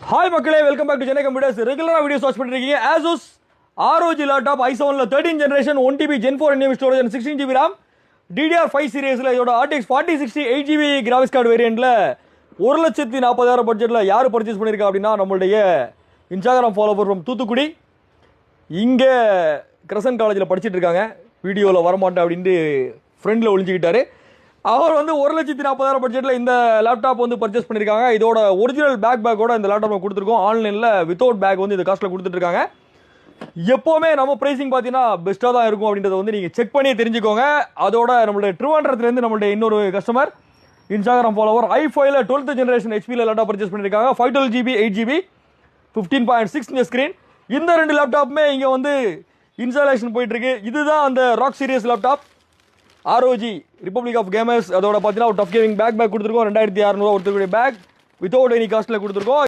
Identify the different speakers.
Speaker 1: Hi மக்களே, welcome back to Chennai Computers. ரெகுலராக videos watch பண்ணிருக்கீங்க. Asus ROG லேப்டாப் i7ல 13 generation 1TB Gen 4 NVMe storage and 16GB RAM DDR5 சீரிஸ்ல இதோட RTX 4060 8GB கிராஃபிக்ஸ் கார்டு வேரியண்ட்ல 1,40,000 பட்ஜெட்ல யார் பர்ச்சேஸ் பண்ணியிருக்கா அப்படின்னா நம்மளுடைய இன்ஸ்டாகிராம் ஃபாலோவர் ஃப்ரம் தூத்துக்குடி. இங்கே கிரசன் காலேஜில் படிச்சுட்டு இருக்காங்க. வீடியோவில் வரமாட்டேன் அப்படின்ட்டு ஃப்ரெண்டில் ஒளிஞ்சிக்கிட்டாரு. அவர் வந்து 1,40,000 பட்ஜெட்டில் இந்த லேப்டாப் வந்து பர்ச்சேஸ் பண்ணியிருக்காங்க. இதோட ஒரிஜினல் பேக்கோட இந்த லேப்டாப் கொடுத்துருக்கோம். ஆன்லைனில் வித்தவுட் பேக் வந்து இந்த காஸ்ட்டில் கொடுத்துட்ருக்காங்க. எப்போவுமே நம்ம ப்ரைஸிங் பார்த்தீங்கன்னா பெஸ்ட்டாக தான் இருக்கும் அப்படின்றத வந்து நீங்கள் செக் பண்ணி தெரிஞ்சுக்கோங்க. அதோட நம்மளுடைய ட்ரிவாண்ட்ரத்துலேருந்து நம்மளுடைய இன்னொரு கஸ்டமர் இன்ஸ்டாகிராம் ஃபாலோவர் i5ல 12th ஜெனரேஷன் ஹெச்பியில் லேப்டாப் பர்ச்சேஸ் பண்ணியிருக்காங்க. 512GB 8GB 15.6 inch screen. இந்த ரெண்டு லேப்டாப்புமே இங்கே வந்து இன்ஸ்டாலேஷன் போயிட்டுருக்கு. இதுதான் அந்த ROG series laptop ROG Republic of Gamers. அதோட பார்த்தீங்கன்னா ஒரு டஃப் கேமிங் பேக் கொடுத்துருக்கோம். 2600 ஒருத்தருடைய பேக் வித்தவுட் எனி காஸ்ட்டில் கொடுத்துருக்கோம்.